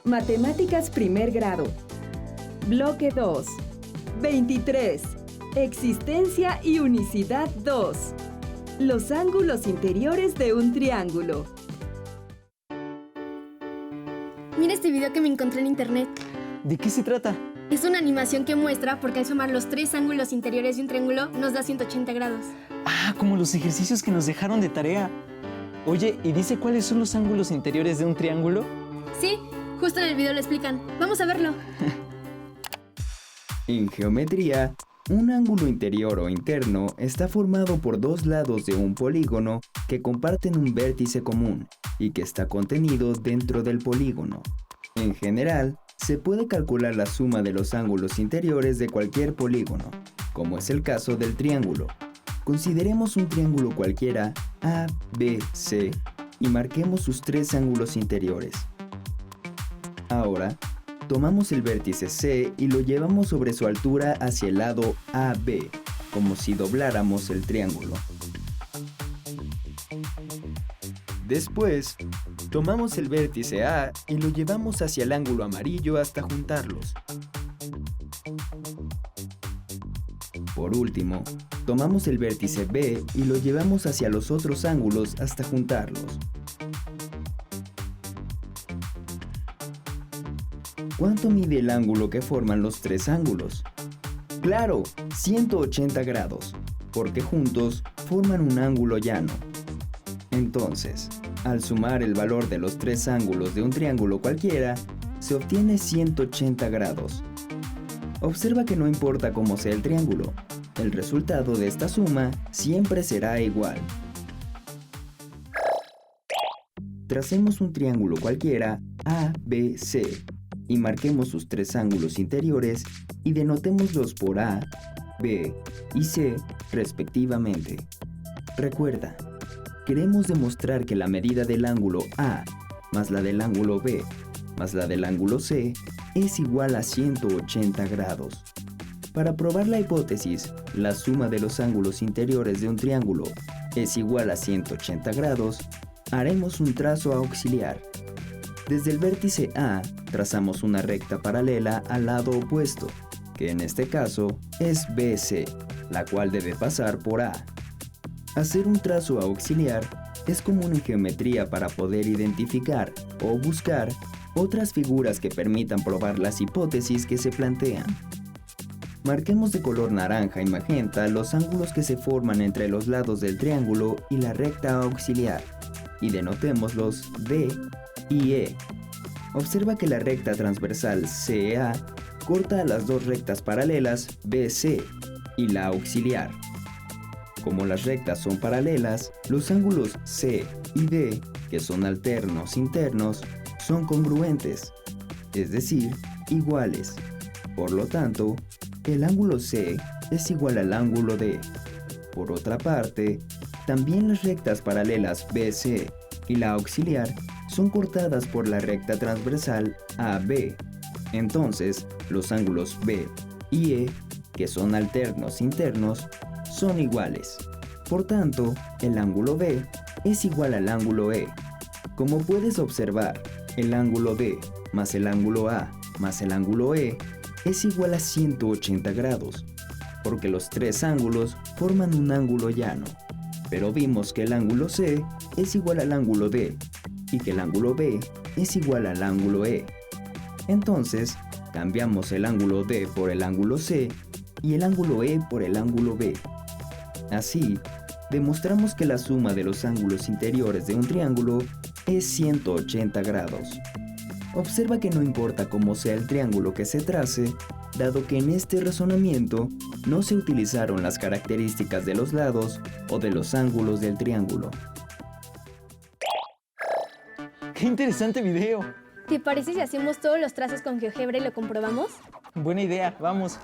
Matemáticas primer grado. Bloque 2. 23. Existencia y unicidad 2. Los ángulos interiores de un triángulo. Mira este video que me encontré en internet. ¿De qué se trata? Es una animación que muestra porque al sumar los tres ángulos interiores de un triángulo nos da 180 grados. Ah, como los ejercicios que nos dejaron de tarea. Oye, ¿y dice cuáles son los ángulos interiores de un triángulo? Sí, justo en el video lo explican. Vamos a verlo. En geometría, un ángulo interior o interno está formado por dos lados de un polígono que comparten un vértice común y que está contenido dentro del polígono. En general, se puede calcular la suma de los ángulos interiores de cualquier polígono, como es el caso del triángulo. Consideremos un triángulo cualquiera A, B, C y marquemos sus tres ángulos interiores. Ahora, tomamos el vértice C y lo llevamos sobre su altura hacia el lado AB, como si dobláramos el triángulo. Después, tomamos el vértice A y lo llevamos hacia el ángulo amarillo hasta juntarlos. Por último, tomamos el vértice B y lo llevamos hacia los otros ángulos hasta juntarlos. ¿Cuánto mide el ángulo que forman los tres ángulos? ¡Claro! 180 grados, porque juntos forman un ángulo llano. Entonces, al sumar el valor de los tres ángulos de un triángulo cualquiera, se obtiene 180 grados. Observa que no importa cómo sea el triángulo, el resultado de esta suma siempre será igual. Tracemos un triángulo cualquiera ABC y marquemos sus tres ángulos interiores y denotémoslos por A, B y C respectivamente. Recuerda, queremos demostrar que la medida del ángulo A más la del ángulo B más la del ángulo C es igual a 180 grados. Para probar la hipótesis, la suma de los ángulos interiores de un triángulo es igual a 180 grados, haremos un trazo auxiliar. Desde el vértice A, trazamos una recta paralela al lado opuesto, que en este caso es BC, la cual debe pasar por A. Hacer un trazo auxiliar es común en geometría para poder identificar o buscar otras figuras que permitan probar las hipótesis que se plantean. Marquemos de color naranja y magenta los ángulos que se forman entre los lados del triángulo y la recta auxiliar, y denotémoslos D y E. Observa que la recta transversal CA corta a las dos rectas paralelas BC y la auxiliar. Como las rectas son paralelas, los ángulos C y D, que son alternos internos, son congruentes, es decir, iguales. Por lo tanto, el ángulo C es igual al ángulo D. Por otra parte, también las rectas paralelas BC y la auxiliar son cortadas por la recta transversal AB. Entonces, los ángulos B y E, que son alternos internos, son iguales. Por tanto, el ángulo B es igual al ángulo E. Como puedes observar, el ángulo D más el ángulo A más el ángulo E es igual a 180 grados, porque los tres ángulos forman un ángulo llano. Pero vimos que el ángulo C es igual al ángulo D y que el ángulo B es igual al ángulo E. Entonces, cambiamos el ángulo D por el ángulo C y el ángulo E por el ángulo B. Así, demostramos que la suma de los ángulos interiores de un triángulo es 180 grados. Observa que no importa cómo sea el triángulo que se trace, dado que en este razonamiento no se utilizaron las características de los lados o de los ángulos del triángulo. ¡Qué interesante video! ¿Te parece si hacemos todos los trazos con GeoGebra y lo comprobamos? Buena idea, vamos.